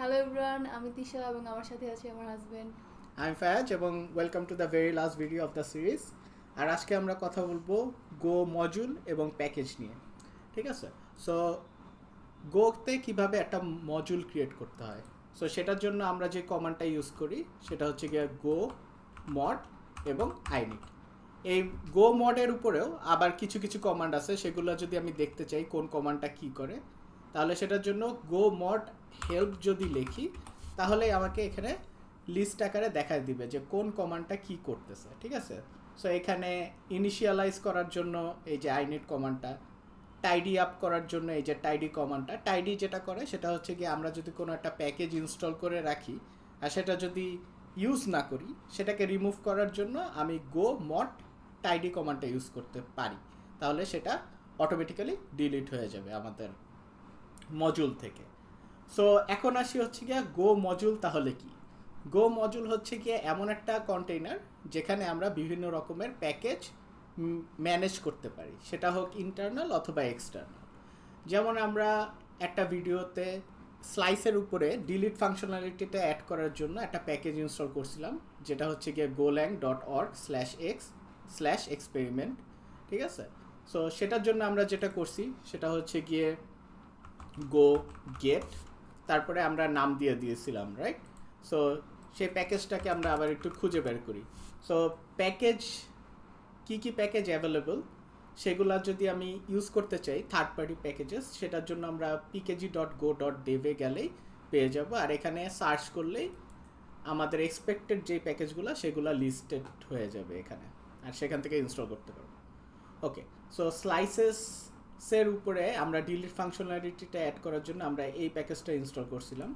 Hello everyone, আমি তিশা এবং আমার সাথে আছে আমার হাজবেন্ড। আমি ফায়াজ এবং welcome to the very last video of the series. আর আজকে আমরা কথা বলবো গো মডিউল এবং প্যাকেজ নিয়ে। ঠিক আছে? সো গোতে কিভাবে একটা মডিউল ক্রিয়েট করতে হয়, সো সেটার জন্য আমরা যে কমান্ডটা ইউজ করি সেটা হচ্ছে গিয়ে গো মড এবং আইনিট। এই গো মডের উপরেও আবার কিছু কিছু কমান্ড আছে, সেগুলো যদি আমি দেখতে চাই কোন কমান্ডটা কী করে, তাহলে সেটার জন্য গো মড হেল্প যদি লিখি তাহলে আমাকে এখানে লিস্ট আকারে দেখায় দিবে যে কোন কমান্ডটা কী করতেছে। ঠিক আছে? সো এখানে ইনিশিয়ালাইজ করার জন্য এই যে আইনিট কমান্ডটা, টাইডি আপ করার জন্য এই যে টাইডি কমান্ডটা, টাইডি যেটা করে সেটা হচ্ছে কি আমরা যদি কোনো একটা প্যাকেজ ইনস্টল করে রাখি আর সেটা যদি ইউজ না করি সেটাকে রিমুভ করার জন্য আমি গো মড টাইডি কমান্ডটা ইউজ করতে পারি, তাহলে সেটা অটোমেটিক্যালি ডিলিট হয়ে যাবে আমাদের মডিউল থেকে। সো এখন আসি হচ্ছে গিয়ে গো মডিউল তাহলে কি। গো মডিউল হচ্ছে গিয়ে এমন একটা কন্টেইনার যেখানে আমরা বিভিন্ন রকমের প্যাকেজ ম্যানেজ করতে পারি, সেটা হোক ইন্টারনাল অথবা এক্সটার্নাল। যেমন আমরা একটা ভিডিওতে স্লাইসের উপরে ডিলিট ফাংশনালিটিটা অ্যাড করার জন্য একটা প্যাকেজ ইনস্টল করছিলাম, যেটা হচ্ছে গিয়ে golang.org/x/experiment। ঠিক আছে? সো সেটার জন্য আমরা যেটা করছি সেটা হচ্ছে গিয়ে গো গেট, তারপরে আমরা নাম দিয়ে দিয়েছিলাম, রাইট? সো সেই প্যাকেজটাকে আমরা আবার একটু খুঁজে বের করি। সো প্যাকেজ কি কি প্যাকেজ অ্যাভেলেবল সেগুলো যদি আমি ইউজ করতে চাই থার্ড পার্টি প্যাকেজেস, সেটার জন্য আমরা pkg.go.dev-এ গেলেই পেয়ে যাব, আর এখানে সার্চ করলেই আমাদের এক্সপেক্টেড যে প্যাকেজগুলো সেগুলো লিস্টেড হয়ে যাবে এখানে, আর সেখান থেকে ইনস্টল করতে পারবো। ওকে, সো স্লাইসেসের উপরে আমরা ডিলিট ফাংশনালিটিটা অ্যাড করার জন্য আমরা এই প্যাকেজটা ইনস্টল করছিলাম।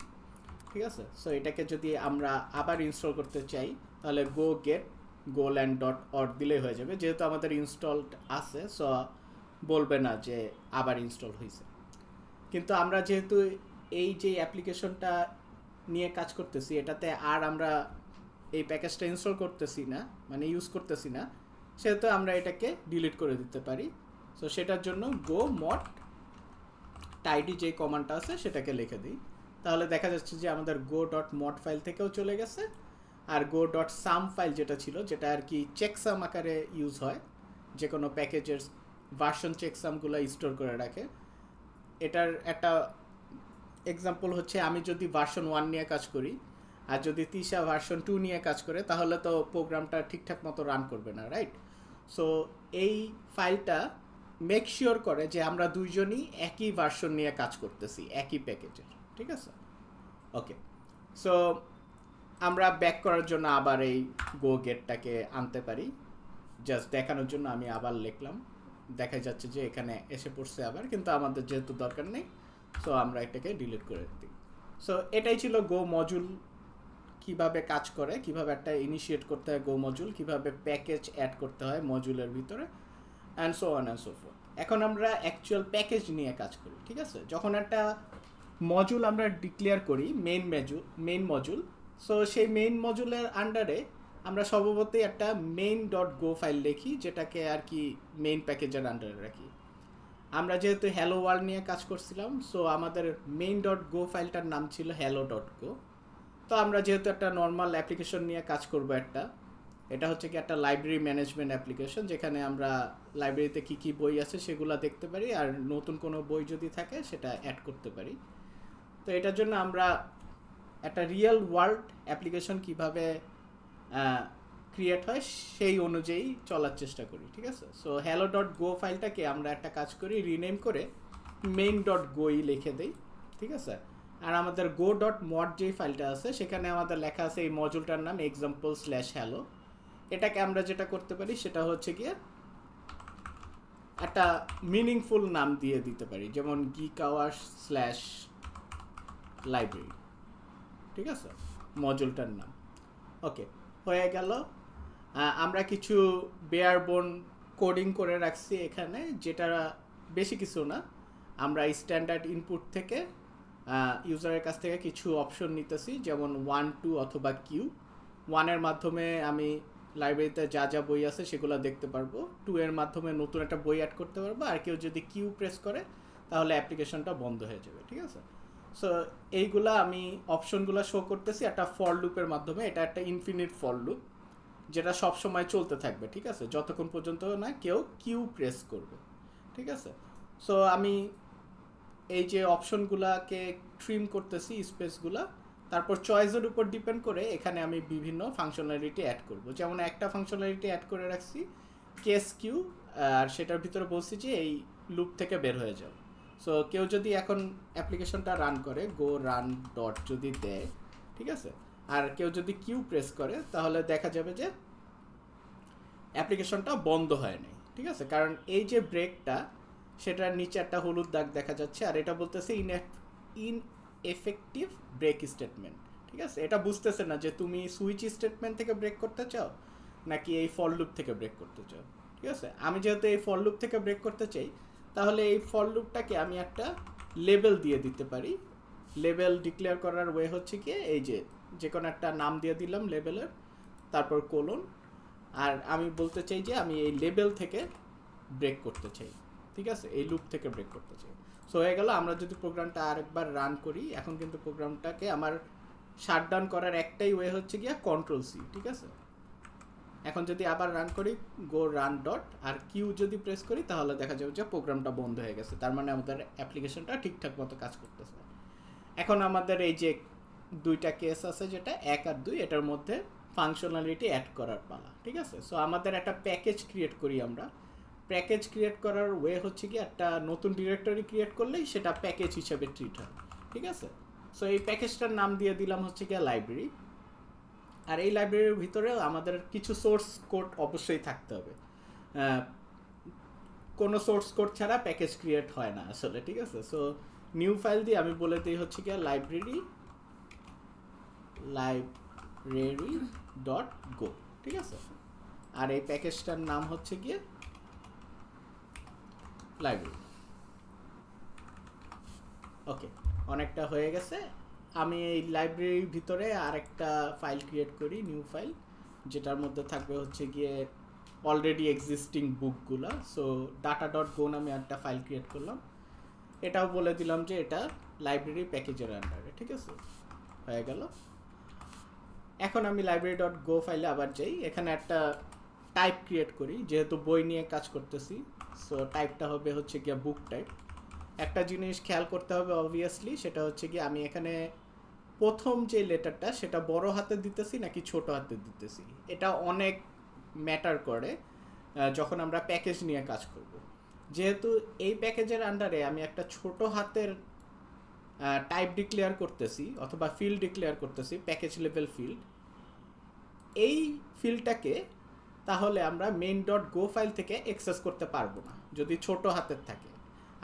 ঠিক আছে? সো এটাকে যদি আমরা আবার ইনস্টল করতে চাই তাহলে গো গেট golang.org দিলেই হয়ে যাবে, যেহেতু আমাদের ইনস্টলড আছে সো বলবে না যে আবার ইনস্টল হয়েছে। কিন্তু আমরা যেহেতু এই যে অ্যাপ্লিকেশনটা নিয়ে কাজ করতেছি এটাতে আর আমরা এই প্যাকেজটা ইনস্টল করতেছি না, মানে ইউজ করতেছি না, সেহেতু আমরা এটাকে ডিলিট করে দিতে পারি। সো সেটার জন্য গো মড টাইডি যে কমান্ডটা আছে সেটাকে লিখে দিই, তাহলে দেখা যাচ্ছে যে আমাদের go.mod ফাইল থেকেও চলে গেছে, আর go.sum ফাইল যেটা ছিল, যেটা আর কি চেকসাম আকারে ইউজ হয়, যে কোনো প্যাকেজের ভার্সন চেকসামগুলো স্টোর করে রাখে। এটার একটা এক্সাম্পল হচ্ছে আমি যদি ভার্সন 1 নিয়ে কাজ করি আর যদি তিশা ভার্সন 2 নিয়ে কাজ করে তাহলে তো প্রোগ্রামটা ঠিকঠাক মতো রান করবে না, রাইট? সো এই ফাইলটা মেক শিওর করে যে আমরা দুইজনই একই ভার্সন নিয়ে কাজ করতেছি একই প্যাকেজের। ঠিক আছে? ওকে, সো আমরা ব্যাক করার জন্য আবার এই গো গেটটাকে আনতে পারি, জাস্ট দেখানোর জন্য আমি আবার লিখলাম, দেখা যাচ্ছে যে এখানে এসে পড়ছে আবার, কিন্তু আমাদের যেহেতু দরকার নেই সো আমরা এটাকে ডিলিট করে দিই। সো এটাই ছিল গো মডিউল কিভাবে কাজ করে, কিভাবে একটা ইনিশিয়েট করতে হয় গো মডিউল, কিভাবে প্যাকেজ অ্যাড করতে হয় মডিউলের ভিতরে, and so on and so fourth. এখন আমরা অ্যাকচুয়াল প্যাকেজ নিয়ে কাজ করি। ঠিক আছে? যখন একটা মডিউল আমরা ডিক্লেয়ার করি মেইন মডিউল, সো সেই মেইন মডিউলের আন্ডারে আমরা সর্বপ্রতি একটা main.go ফাইল লিখি, যেটাকে আর কি মেইন প্যাকেজের আন্ডারে রাখি। আমরা যেহেতু হ্যালো ওয়ার্ল্ড নিয়ে কাজ করছিলাম সো আমাদের main.go ফাইলটার নাম ছিল hello.go। তো আমরা যেহেতু একটা নর্মাল অ্যাপ্লিকেশন নিয়ে কাজ করব, এটা হচ্ছে কি একটা লাইব্রেরি ম্যানেজমেন্ট অ্যাপ্লিকেশন, যেখানে আমরা লাইব্রেরিতে কী কী বই আছে সেগুলো দেখতে পারি, আর নতুন কোনো বই যদি থাকে সেটা অ্যাড করতে পারি। তো এটার জন্য আমরা একটা রিয়েল ওয়ার্ল্ড অ্যাপ্লিকেশন কীভাবে ক্রিয়েট হয় সেই অনুযায়ী চলার চেষ্টা করি। ঠিক আছে? সো hello.go ফাইলটাকে আমরা একটা কাজ করি, রিনেম করে main.go-ই লিখে দিই। ঠিক আছে? আর আমাদের go.mod যে ফাইলটা আছে সেখানে আমাদের লেখা আছে এই মডিউলটার নাম example/hello। এটাকে আমরা যেটা করতে পারি সেটা হচ্ছে গিয়ে একটা মিনিংফুল নাম দিয়ে দিতে পারি, যেমন geek hours/library। ঠিক আছে? মডিউলটার নাম। ওকে, হয়ে গেল। আমরা কিছু বেয়ার বোন কোডিং করে রাখছি এখানে, যেটা বেশি কিছু না, আমরা স্ট্যান্ডার্ড ইনপুট থেকে ইউজারের কাছ থেকে কিছু অপশন নিতেছি, যেমন 1 2 অথবা কিউ। 1-এর মাধ্যমে আমি লাইব্রেরিতে যা যা বই আছে সেগুলো দেখতে পারবো, 2-এর মাধ্যমে নতুন একটা বই অ্যাড করতে পারবো, আর কেউ যদি কিউ প্রেস করে তাহলে অ্যাপ্লিকেশনটা বন্ধ হয়ে যাবে। ঠিক আছে? সো এইগুলা আমি অপশনগুলো শো করতেছি একটা ফর লুপের মাধ্যমে। এটা একটা ইনফিনিট ফর লুপ যেটা সব সময় চলতে থাকবে, ঠিক আছে, যতক্ষণ পর্যন্ত না কেউ কিউ প্রেস করবে, ঠিক আছে। সো আমি এই যে অপশনগুলাকে ট্রিম করতেছি স্পেসগুলা, তারপর চয়েসের উপর ডিপেন্ড করে এখানে আমি বিভিন্ন ফাংশনালিটি অ্যাড করব। যেমন একটা ফাংশনালিটি অ্যাড করে রাখছি কেস কিউ, আর সেটার ভিতরে বলছি যে এই লুপ থেকে বের হয়ে যাও। সো কেউ যদি এখন অ্যাপ্লিকেশনটা রান করে গো রান ডট যদি দেয়, ঠিক আছে, আর কেউ যদি কিউ প্রেস করে তাহলে দেখা যাবে যে অ্যাপ্লিকেশনটা বন্ধ হয় নাই, ঠিক আছে, কারণ এই যে ব্রেকটা সেটার নিচে একটা হলুদ দাগ দেখা যাচ্ছে, আর এটা বলতেছে ইনএফেক্টিভ ব্রেক স্টেটমেন্ট, ঠিক আছে। এটা বুঝতেছে না যে তুমি সুইচ স্টেটমেন্ট থেকে ব্রেক করতে চাও নাকি এই ফর লুপ থেকে ব্রেক করতে চাও, ঠিক আছে। আমি যেহেতু এই ফর লুপ থেকে ব্রেক করতে চাই, তাহলে এই ফর লুপটাকে আমি একটা লেবেল দিয়ে দিতে পারি। লেবেল ডিক্লেয়ার করার ওয়ে হচ্ছে কি, এই যে কোনো একটা নাম দিয়ে দিলাম লেবেলের, তারপর কোলন, আর আমি বলতে চাই যে আমি এই লেবেল থেকে ব্রেক করতে চাই, ঠিক আছে, এই লুপ থেকে ব্রেক করতে চাই। সো হয়ে গেল। আমরা যদি প্রোগ্রামটা আরেকবার রান করি, এখন কিন্তু প্রোগ্রামটাকে আমার শাটডাউন করার একটাই ওয়ে হচ্ছে গিয়া কন্ট্রোল সি, ঠিক আছে। এখন যদি আবার রান করি গো রান ডট আর কিউ যদি প্রেস করি, তাহলে দেখা যাবে যে প্রোগ্রামটা বন্ধ হয়ে গেছে, তার মানে আমাদের অ্যাপ্লিকেশনটা ঠিকঠাক মতো কাজ করতেছে। এখন আমাদের এই যে দুইটা কেস আছে, যেটা 1 আর 2, এটার মধ্যে ফাংশনালিটি অ্যাড করার পালা, ঠিক আছে। সো আমাদের একটা প্যাকেজ ক্রিয়েট করি আমরা। প্যাকেজ ক্রিয়েট করার ওয়ে হচ্ছে কি, একটা নতুন ডিরেক্টরি ক্রিয়েট করলেই সেটা প্যাকেজ হিসেবে ট্রিট হয়, ঠিক আছে। সো এই প্যাকেজটার নাম দিয়ে দিলাম হচ্ছে গিয়ে লাইব্রেরি। আর এই লাইব্রেরির ভিতরে আমাদের কিছু সোর্স কোড অবশ্যই থাকতে হবে। কোনো সোর্স কোড ছাড়া প্যাকেজ ক্রিয়েট হয় না আসলে, ঠিক আছে। সো নিউ ফাইল দিয়ে আমি বলে দিই হচ্ছে গিয়ে লাইব্রেরি ডট গো, ঠিক আছে। আর এই প্যাকেজটার নাম হচ্ছে গিয়ে লাইব্রেরি। ওকে, অনেকটা হয়ে গেছে। আমি এই লাইব্রেরির ভিতরে আরেকটা ফাইল ক্রিয়েট করি, নিউ ফাইল, যেটার মধ্যে থাকবে হচ্ছে গিয়ে অলরেডি এক্সিস্টিং বুকগুলো। সো ডাটা ডট গো নামে একটা ফাইল ক্রিয়েট করলাম। এটাও বলে দিলাম যে এটা লাইব্রেরি প্যাকেজের আন্ডারে, ঠিক আছে, হয়ে গেল। এখন আমি লাইব্রেরি ডট গো ফাইলে আবার যাই, এখানে একটা টাইপ ক্রিয়েট করি, যেহেতু বই নিয়ে কাজ করতেছি। সো টাইপটা হবে হচ্ছে গিয়ে বুক টাইপ। একটা জিনিস খেয়াল করতে হবে অবভিয়াসলি, সেটা হচ্ছে কি আমি এখানে প্রথম যে লেটারটা সেটা বড় হাতে দিতেছি নাকি ছোট হাতে দিতেছি, এটা অনেক ম্যাটার করে যখন আমরা প্যাকেজ নিয়ে কাজ করব। যেহেতু এই প্যাকেজের আন্ডারে আমি একটা ছোট হাতের টাইপ ডিক্লেয়ার করতেছি অথবা ফিল্ড ডিক্লেয়ার করতেছি, প্যাকেজ লেভেল ফিল্ড, এই ফিল্ডটাকে তাহলে আমরা মেইন ডট গো ফাইল থেকে অ্যাক্সেস করতে পারবো না যদি ছোট হাতের থাকে।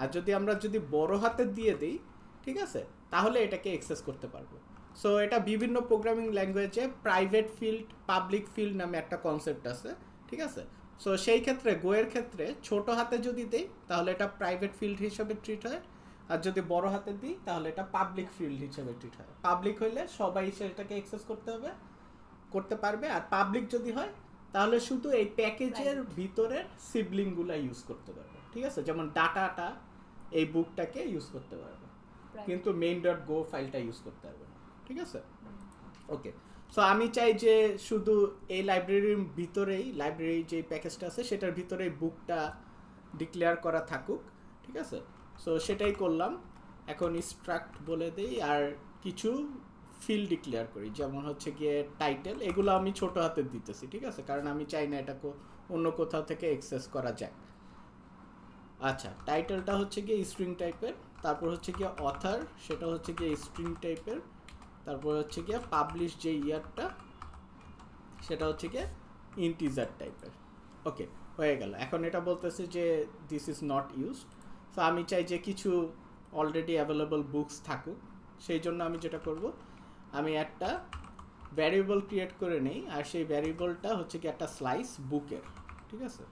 আর যদি আমরা বড় হাতের দিয়ে দিই, ঠিক আছে, তাহলে এটাকে অ্যাক্সেস করতে পারবো। সো এটা বিভিন্ন প্রোগ্রামিং ল্যাঙ্গুয়েজে প্রাইভেট ফিল্ড পাবলিক ফিল্ড নামে একটা কনসেপ্ট আছে, ঠিক আছে। সো সেই ক্ষেত্রে গোয়ের ক্ষেত্রে ছোট হাতে যদি দেই তাহলে এটা প্রাইভেট ফিল্ড হিসেবে ট্রিট হয়, আর যদি বড় হাতে দিই তাহলে এটা পাবলিক ফিল্ড হিসেবে ট্রিট হয়। পাবলিক হইলে সবাই সেটাকে অ্যাক্সেস করতে পারবে, আর পাবলিক যদি হয় তাহলে শুধু এই প্যাকেজের ভিতরের সিবলিংগুলো ইউজ করতে পারবে, ঠিক আছে, যেমন ডাটাটা এই বুকটাকে ইউজ করতে পারবে, কিন্তু মেইন ডট গো ফাইলটা ইউজ করতে পারবে না, ঠিক আছে। ওকে, সো আমি চাই যে শুধু এই লাইব্রেরির ভিতরেই, লাইব্রেরি যে প্যাকেজটা আছে সেটার ভিতরেই বুকটা ডিক্লেয়ার করা থাকুক, ঠিক আছে। সো সেটাই করলাম। এখন স্ট্রাক্ট বলে দিই আর কিছু ফিল্ড ডিক্লেয়ার করি, যেমন হচ্ছে গিয়ে টাইটেল, এগুলো আমি ছোট হাতের দিতেছি, ঠিক আছে, কারণ আমি চাই না এটাকে অন্য কোথাও থেকে অ্যাক্সেস করা যায়। আচ্ছা, টাইটেলটা হচ্ছে গিয়ে স্ট্রিং টাইপের, তারপর হচ্ছে গিয়ে অথার, সেটা হচ্ছে গিয়ে স্ট্রিং টাইপের, তারপর হচ্ছে গিয়ে পাবলিশ যে ইয়ারটা সেটা হচ্ছে গিয়ে ইন্টিজার টাইপের। ওকে, হয়ে গেল। এখন এটা বলতেছে যে this is not used. So আমি চাই যে কিছু অলরেডি অ্যাভেলেবল বুকস থাকুক, সেই জন্য আমি যেটা করব, আমি একটা ভ্যারিয়েবল ক্রিয়েট করে নেই, আর সেই ভ্যারিয়েবলটা হচ্ছে কি একটা স্লাইস বুকের, ঠিক আছে।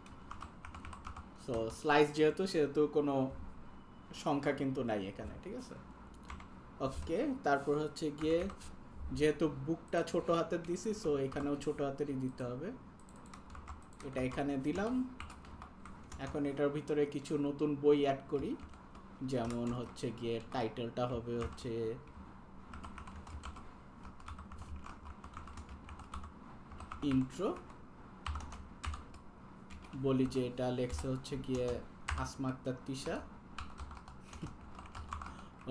সো স্লাইস সেহেতু কোনো সংখ্যা কিন্তু নাই এখানে, ঠিক আছে। ওকে, তারপর হচ্ছে গিয়ে যেহেতু বুকটা ছোট হাতের দিছি, সো এখানেও ছোট হাতেরই দিতে হবে, এটা এখানে দিলাম। এখন এটার ভিতরে কিছু নতুন বই অ্যাড করি, যেমন হচ্ছে গিয়ে টাইটেলটা হবে হচ্ছে ইন্ট্রো, বলি যে এটা লেখছে হচ্ছে গিয়ে আসমা আক্তার তিশা,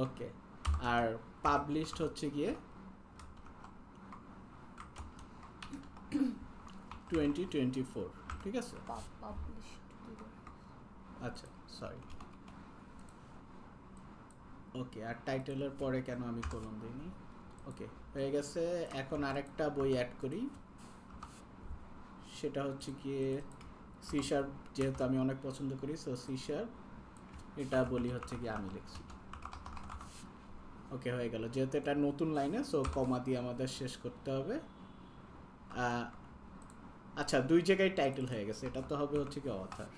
ওকে। আর পাবলিশড হচ্ছে গিয়ে 2024, ঠিক আছে? পাবলিশড আচ্ছা সরি, ওকে। আর টাইটেলের পরে কেন আমি কলম দিইনি, ওকে হয়ে গেছে। এখন আরেকটা বই অ্যাড করি, সেটা হচ্ছে গিয়ে সি শার্প, যেহেতু আমি অনেক পছন্দ করি, সো সি শার্প, এটা বলি হচ্ছে গিয়ে আমি লিখছি, ওকে হয়ে গেল। যেহেতু এটা নতুন লাইনে, সো কমা দিয়ে আমাদের শেষ করতে হবে। আচ্ছা, দুই জায়গায় টাইটেল হয়ে গেছে, এটা তো হবে হচ্ছে কি অথার,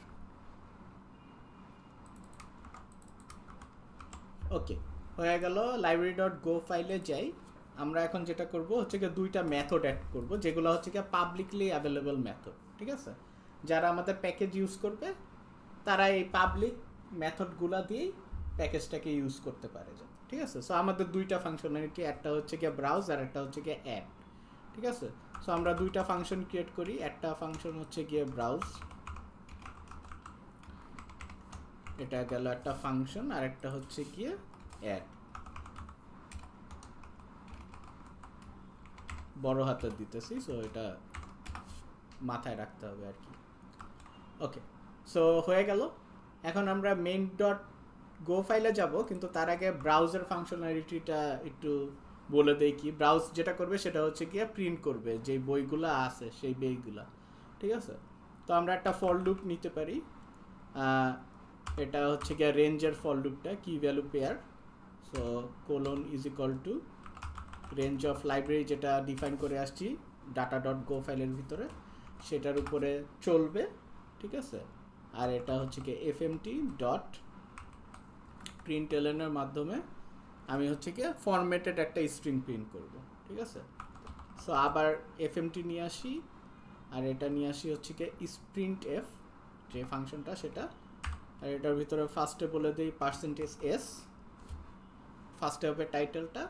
ওকে হয়ে গেল। library.go ফাইলে যাই। আমরা এখন যেটা করব হচ্ছে কি দুইটা মেথড অ্যাড করব, যেগুলো হচ্ছে কি পাবলিকলি অ্যাভেলেবল মেথড, ঠিক আছে? যারা আমাদের প্যাকেজ ইউজ করবে তারা এই পাবলিক মেথডগুলো দিয়েই প্যাকেজটাকে ইউজ করতে পারে, ঠিক আছে? সো আমাদের দুইটা ফাংশনালিটি, একটা হচ্ছে কি ব্রাউজ আর একটা হচ্ছে কি অ্যাড, ঠিক আছে? সো আমরা দুইটা ফাংশন ক্রিয়েট করি, একটা ফাংশন হচ্ছে গিয়ে ব্রাউজ, এটা গেল একটা ফাংশন, আর একটা হচ্ছে গিয়ে অ্যাড, বড় হাতের দিতেছি, সো এটা মাথায় রাখতে হবে আর কি, ওকে। সো হয়ে গেল। এখন আমরা মেইন ডট গো ফাইলে যাব, কিন্তু তার আগে ব্রাউজার ফাংশনালিটিটা একটু বলে দেই। কি ব্রাউজ যেটা করবে সেটা হচ্ছে গিয়ে প্রিন্ট করবে যে বইগুলো আছে সেই বইগুলা, ঠিক আছে? তো আমরা একটা ফর লুপ নিতে পারি, এটা হচ্ছে গিয়ে রেঞ্জের ফর লুপটা, কি value pair, so colon is equal to range of library, যেটা ডিফাইন করে আসছি ডাটা ডট গো ফাইলের ভিতরে, সেটার উপরে চলবে, ঠিক আছে? আর এটা হচ্ছে কি এফএমটি ডট প্রিন্টএলএন এর মাধ্যমে আমি হচ্ছে কি ফরম্যাটেড একটা স্ট্রিং প্রিন্ট করব, ঠিক আছে? সো আবার এফএমটি নিয়ে আসি, আর এটা নিয়ে আসি হচ্ছে কি স্প্রিন্ট এফ যে ফাংশনটা সেটা, আর এটার ভিতরে ফার্স্টে বলে দিই %s, ফার্স্টে হবে টাইটেলটা,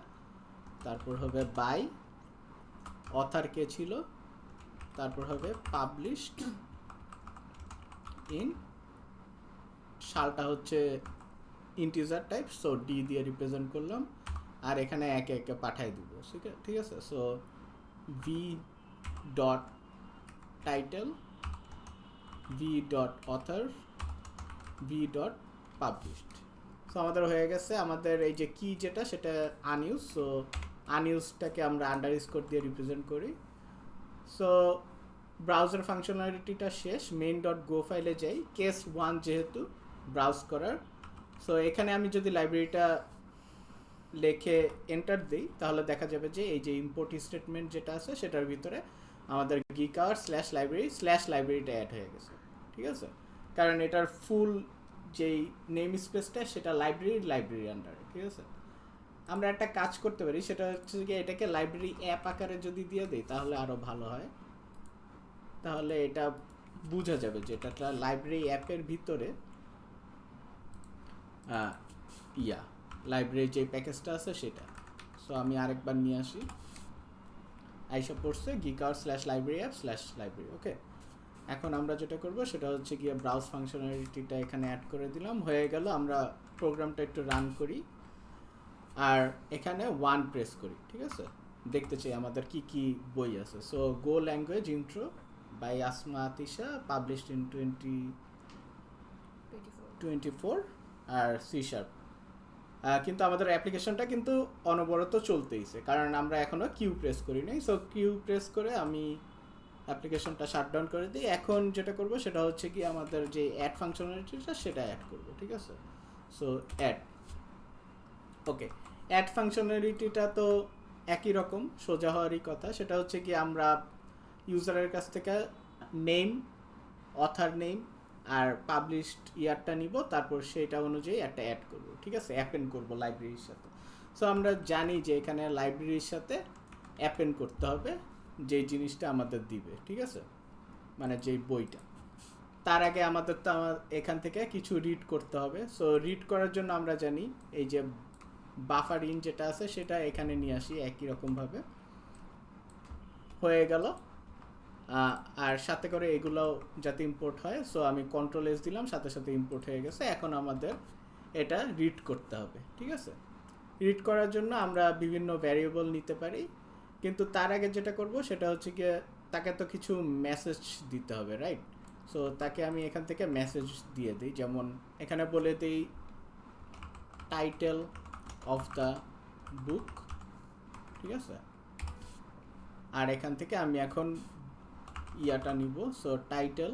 তারপর হবে বাই, অথার কে ছিল, তারপর হবে পাবলিশড ইন, সালটা হচ্ছে ইন্টিজার টাইপ, সো ডি দিয়ে রিপ্রেজেন্ট করলাম, আর এখানে একে একে পাঠাই দিব, ঠিক আছে? So V dot title, V dot other, V dot published. So আমাদের হয়ে গেছে। আমাদের এই যে কি যেটা সেটা আনইউজ, সো আনইউজটাকে আমরা আন্ডার স্কোর দিয়ে রিপ্রেজেন্ট করি। সো ব্রাউজার ফাংশনালিটিটা শেষ, মেইন ডট গো ফাইলে যাই, কেস 1 যেহেতু ব্রাউজ করার। সো এখানে আমি যদি লাইব্রেরিটা লেখে এন্টার দিই, তাহলে দেখা যাবে যে এই যে ইম্পোর্ট স্টেটমেন্ট যেটা আছে সেটার ভিতরে আমাদের গিকার /লাইব্রেরিটা অ্যাড হয়ে গেছে, ঠিক আছে? কারণ এটার ফুল যেই নেম স্পেসটা সেটা লাইব্রেরি আন্ডারে, ঠিক আছে? আমরা একটা কাজ করতে পারি, সেটা হচ্ছে কি এটাকে লাইব্রেরি অ্যাপ আকারে যদি দিয়ে দিই তাহলে আরও ভালো হয়। তাহলে এটা বোঝা যাবে যে এটা লাইব্রেরি অ্যাপের ভিতরে লাইব্রেরির যে প্যাকেজটা আছে সেটা। সো আমি আরেকবার নিয়ে আসি, আইসা পড়ছে গিকার/লাইব্রেরি অ্যাপ/লাইব্রেরি, ওকে। এখন আমরা যেটা করব সেটা হচ্ছে গিয়ে ব্রাউজ ফাংশনালিটিটা এখানে অ্যাড করে দিলাম, হয়ে গেল। আমরা প্রোগ্রামটা একটু রান করি, আর এখানে 1 প্রেস করি, ঠিক আছে? দেখতে চাই আমাদের কি কি বই আছে। So Go language intro by Asma Tisha, published in 2024, আর সি শার্প। কিন্তু আমাদের অ্যাপ্লিকেশনটা কিন্তু অনবরত চলতেইছে, কারণ আমরা এখনও কিউ প্রেস করি নাই। সো কিউ প্রেস করে আমি অ্যাপ্লিকেশনটা শাটডাউন করে দিই। এখন যেটা করব সেটা হচ্ছে কি আমাদের যে অ্যাড ফাংশনালিটিটা সেটা অ্যাড করব, ঠিক আছে? সো অ্যাড, ওকে। অ্যাড ফাংশনালিটিটা তো একই রকম, সোজা হওয়ারই কথা। সেটা হচ্ছে কি আমরা ইউজারের কাছ থেকে নেম, অথার নেম আর পাবলিশড ইয়ারটা নিব, তারপর সেটা অনুযায়ী একটা অ্যাড করব, ঠিক আছে? অ্যাপেন্ড করব লাইব্রেরির সাথে। সো আমরা জানি যে এখানে লাইব্রেরির সাথে অ্যাপেন্ড করতে হবে যেই জিনিসটা আমাদের দিবে, ঠিক আছে? মানে যেই বইটা। তার আগে আমাদের তো এখান থেকে কিছু রিড করতে হবে। সো রিড করার জন্য আমরা জানি এই যে বাফার ইন যেটা আছে সেটা এখানে নিয়ে আসি একই রকমভাবে। হয়ে গেল। আর সাথে করে এগুলোও যাতে ইম্পোর্ট হয়, সো আমি কন্ট্রোল এস দিলাম, সাথে সাথে ইম্পোর্ট হয়ে গেছে। এখন আমাদের এটা রিড করতে হবে, ঠিক আছে? রিড করার জন্য আমরা বিভিন্ন ভ্যারিয়েবল নিতে পারি, কিন্তু তার আগে যেটা করব সেটা হচ্ছে গিয়ে তাকে তো কিছু মেসেজ দিতে হবে, রাইট? সো তাকে আমি এখান থেকে মেসেজ দিয়ে দিই, যেমন এখানে বলে দিই টাইটেল অফ দ্য বুক, ঠিক আছে? আর এখান থেকে আমি এখন ইয়াটা নিব, সো টাইটেল,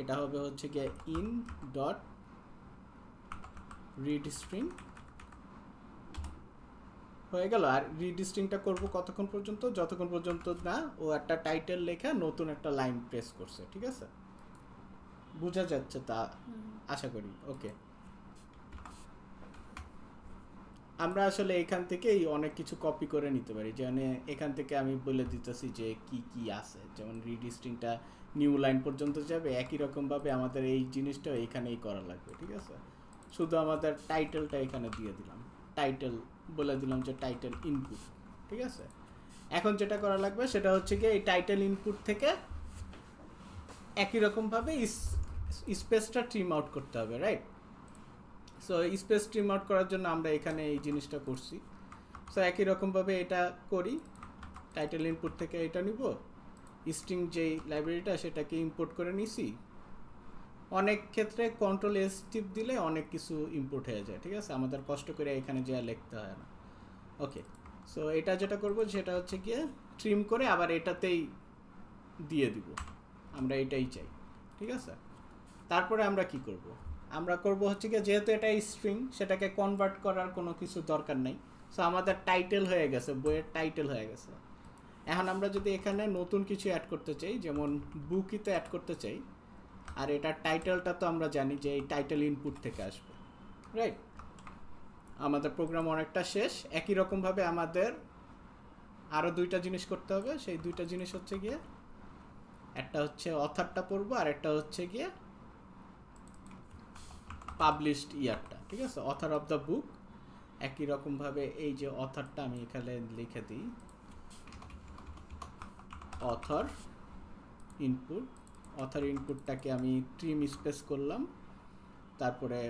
এটা হবে হচ্ছে গিয়ে ইন ডট রিড স্ট্রিং। হয়ে গেল। আর রিড স্ট্রিংটা করবো কতক্ষণ পর্যন্ত? যতক্ষণ পর্যন্ত না ও একটা টাইটেল লেখা নতুন একটা লাইন প্রেস করছে, ঠিক আছে? বোঝা যাচ্ছে তা আশা করি। ওকে, আমরা আসলে এখান থেকেই অনেক কিছু কপি করে নিতে পারি, যেমন এখান থেকে আমি বলে দিতেছি যে কি কি আছে, যেমন রিড স্ট্রিংটা নিউ লাইন পর্যন্ত যাবে, একই রকমভাবে আমাদের এই জিনিসটাও এখানেই করা লাগবে, ঠিক আছে? শুধু আমাদের টাইটেলটা এখানে দিয়ে দিলাম, টাইটেল বলে দিলাম যে টাইটেল ইনপুট, ঠিক আছে? এখন যেটা করা লাগবে সেটা হচ্ছে কি এই টাইটেল ইনপুট থেকে একই রকমভাবে স্পেসটা ট্রিম আউট করতে হবে, right? So space trim out করার জন্য আমরা এখানে এই জিনিসটা করছি। সো একই রকমভাবে এটা করি, টাইটেল ইনপুট থেকে এটা নিব, স্ট্রিং যেই লাইব্রেরিটা সেটাকে ইম্পোর্ট করে নিছি। অনেক ক্ষেত্রে কন্ট্রোল এস টিপ দিলে অনেক কিছু ইম্পোর্ট হয়ে যায়, ঠিক আছে? আমাদের কষ্ট করে এখানে যা লিখতে হয় না। ওকে, সো এটা যেটা করব সেটা হচ্ছে গিয়ে ট্রিম করে আবার এটাতেই দিয়ে দিব, আমরা এটাই চাই, ঠিক আছে? তারপরে আমরা কি করব? আমরা করব হচ্ছে গিয়ে যেহেতু এটা স্ট্রিং, সেটাকে কনভার্ট করার কোনো কিছু দরকার নেই। সো আমাদের টাইটেল হয়ে গেছে, বইয়ের টাইটেল হয়ে গেছে। এখন আমরা যদি এখানে নতুন কিছু অ্যাড করতে চাই, যেমন বুকিতে অ্যাড করতে চাই, আর এটার টাইটেলটা তো আমরা জানি যে এই টাইটেল ইনপুট থেকে আসবে, রাইট? আমাদের প্রোগ্রাম অনেকটা শেষ। একই রকমভাবে আমাদের আরও দুইটা জিনিস করতে হবে। সেই দুইটা জিনিস হচ্ছে গিয়ে একটা হচ্ছে অথারটা পড়বো, আর একটা হচ্ছে গিয়ে পাবলিশড ইয়ারটা, ঠিক আছে? Author of the book. একই রকমভাবে এই যে অথারটা আমি এখানে লিখে দিই, অথর ইনপুট। অথার ইনপুটটাকে আমি ট্রিম স্পেস করলাম, তারপরে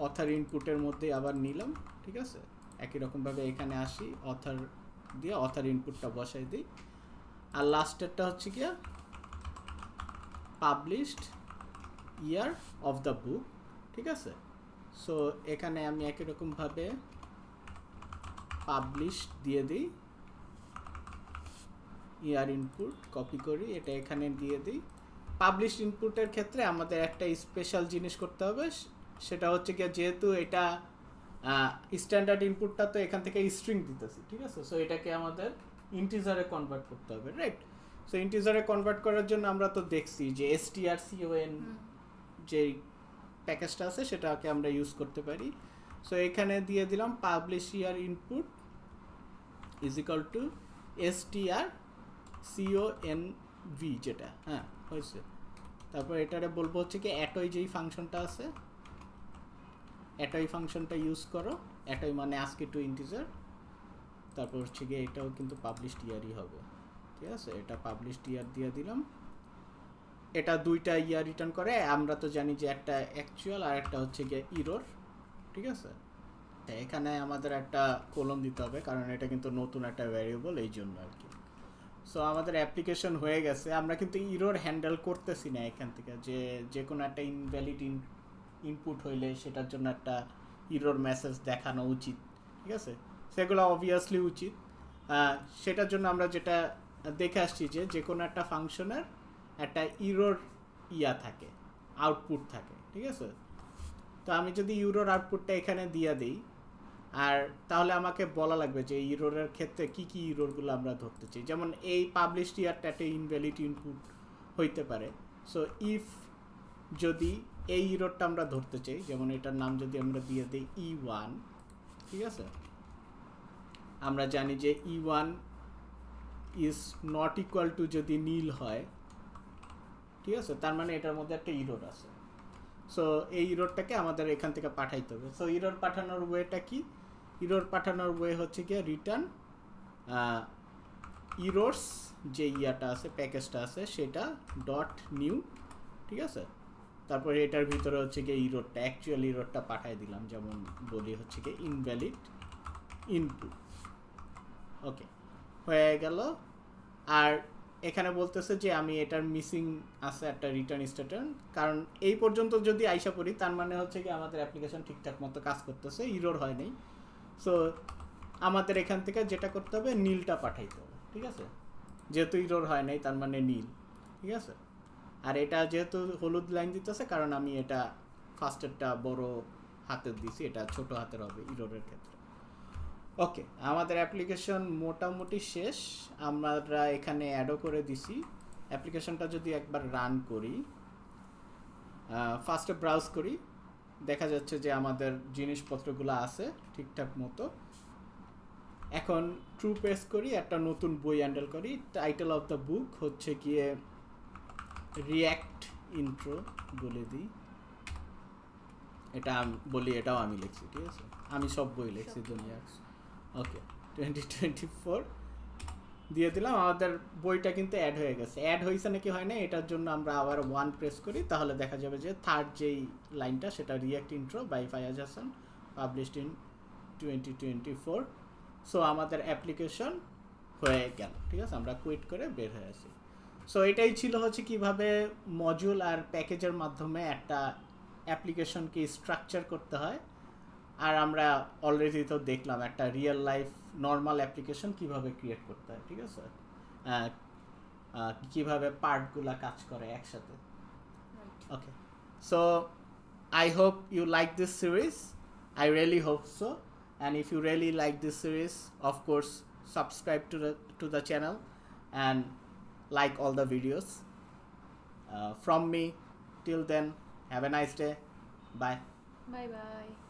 অথার ইনপুটের মধ্যে আবার নিলাম, ঠিক আছে? একই রকমভাবে এখানে আসি, অথার দিয়ে অথার ইনপুটটা বসাই দিই। আর লাস্টেরটা হচ্ছে গিয়া published year of the book, ঠিক আছে? সো এখানে আমি একই রকমভাবে পাবলিশ দিয়ে দিই, ইয়ার ইনপুট কপি করি, এটা এখানে দিয়ে দিই। পাবলিশ ইনপুটের ক্ষেত্রে আমাদের একটা স্পেশাল জিনিস করতে হবে, সেটা হচ্ছে গিয়ে যেহেতু এটা স্ট্যান্ডার্ড ইনপুটটা তো এখান থেকে স্ট্রিং দিতেছি, ঠিক আছে? সো এটাকে আমাদের ইন্টিজারে কনভার্ট করতে হবে, রাইট? সো ইন্টিজারে কনভার্ট করার জন্য আমরা তো দেখছি যে strcon যে প্যাকেজটা আছে সেটাকে আমরা ইউজ করতে পারি। সো এখানে দিয়ে দিলাম publish year input is equal to strconv, যেটা হ্যাঁ হয়েছে। তারপর এটারে বলবো হচ্ছে কি অ্যাটয় যেই ফাংশনটা আছে, অ্যাটয় ফাংশনটা ইউজ করো। অ্যাটয় মানে আস্কি টু ইন্টিজার। তারপর হচ্ছে গিয়ে এটাও কিন্তু পাবলিশড ইয়ারই হবে, ঠিক আছে? এটা পাবলিশড ইয়ার দিয়ে দিলাম। এটা দুইটা ইয়ার রিটার্ন করে। আমরা তো জানি যে একটা অ্যাকচুয়াল আর একটা হচ্ছে গিয়ে ইরর, ঠিক আছে? এখানে আমাদের একটা কলম দিতে হবে, কারণ এটা কিন্তু নতুন একটা ভ্যারিয়েবল, এই জন্য আর কি। সো আমাদের অ্যাপ্লিকেশন হয়ে গেছে। আমরা কিন্তু ইরর হ্যান্ডেল করতেছি না এখান থেকে, যে কোনো একটা ইনভ্যালিড ইনপুট হইলে সেটার জন্য একটা ইরর মেসেজ দেখানো উচিত, ঠিক আছে? সেগুলো অবভিয়াসলি উচিত। সেটার জন্য আমরা যেটা দেখে আসছি যে কোনো একটা ফাংশনের একটা ইরর থাকে, আউটপুট থাকে, ঠিক আছে? তো আমি যদি ইরর আউটপুটটা এখানে দিয়ে দিই, আর তাহলে আমাকে বলা লাগবে যে ইররের ক্ষেত্রে কি কি ইররগুলো আমরা ধরতে চাই। যেমন এই পাবলিশড ইয়ারটা একটা ইনভ্যালিড ইনপুট হইতে পারে। সো ইফ যদি এই ইররটা আমরা ধরতে চাই, যেমন এটার নাম যদি আমরা দিয়ে দিই E1, ঠিক আছে? আমরা জানি যে E1 is not equal to যদি নীল হয়, ঠিক আছে, তার মানে এটার মধ্যে একটা ইরর আছে। সো এই ইররটাকে আমাদের এখান থেকে পাঠাইতে হবে। সো ইরর পাঠানোর ওয়েটা কি? ইরর পাঠানোর ওয়ে হচ্ছে গিয়ে রিটার্ন ইরোর্স যে ইয়াটা আছে, প্যাকেজটা আছে, সেটা ডট নিউ, ঠিক আছে। তারপরে এটার ভিতরে হচ্ছে গিয়ে ইরোরটা, অ্যাকচুয়াল ইরোরটা পাঠাই দিলাম, যেমন বলি হচ্ছে গিয়ে ইনভ্যালিড ইনপুট। ওকে, হয়ে গেল। আর এখানে বলতেছে যে আমি এটার মিসিং আছে একটা রিটার্ন স্টেটমেন্ট, কারণ এই পর্যন্ত যদি আইসা পড়ি তার মানে হচ্ছে কি আমাদের অ্যাপ্লিকেশন ঠিকঠাক মতো কাজ করতেছে, ইরর হয় নাই। সো আমাদের এখান থেকে যেটা করতে হবে, নীলটা পাঠাইতে হবে, ঠিক আছে। যেহেতু ইরর হয় নাই তার মানে নীল, ঠিক আছে। আর এটা যেহেতু হলুদ লাইন দিতেছে, কারণ আমি এটা ফার্স্টেরটা বড় হাতের দিছি, এটা ছোট হাতের হবে ইররের ক্ষেত্রে। ওকে, আমাদের অ্যাপ্লিকেশন মোটামুটি শেষ। আমরা এখানে অ্যাডও করে দিছি। অ্যাপ্লিকেশনটা যদি একবার রান করি, ফার্স্টে ব্রাউজ করি, দেখা যাচ্ছে যে আমাদের জিনিসপত্রগুলো আছে ঠিকঠাক মতো। এখন ট্রু প্রেস করি, একটা নতুন বই হ্যান্ডেল করি। টাইটেল অফ দ্য বুক হচ্ছে গিয়ে রিয়্যাক্ট ইন্ট্রো বলে দিই। এটা আমি বলি, এটাও আমি লিখছি, ঠিক আছে। আমি সব বই লিখছি দুনিয়ার। ওকে, 2024 দিয়ে দিলাম। আমাদের বইটা কিন্তু অ্যাড হয়ে গেছে। অ্যাড হয়েছে নাকি হয় না, এটার জন্য আমরা আবার 1 প্রেস করি, তাহলে দেখা যাবে যে থার্ড যেই লাইনটা, সেটা React intro by Faiyaz Hasan, published in 2024। So আমাদের অ্যাপ্লিকেশন হয়ে গেল, ঠিক আছে। আমরা কুইট করে বের হয়ে আসি। সো এটাই ছিল হচ্ছে কিভাবে মডিউল আর প্যাকেজের মাধ্যমে একটা অ্যাপ্লিকেশনকে স্ট্রাকচার করতে হয়। আর আমরা অলরেডি তো দেখলাম একটা রিয়েল লাইফ নর্মাল অ্যাপ্লিকেশন কিভাবে ক্রিয়েট করতে হয়, ঠিক আছে। কিভাবে পার্টগুলা কাজ করে একসাথে। ওকে, so I hope you like this series. I really hope so. And if you really like this series, of course, subscribe to the channel and like all the videos. From me, till then, have a nice day. Bye. Bye bye.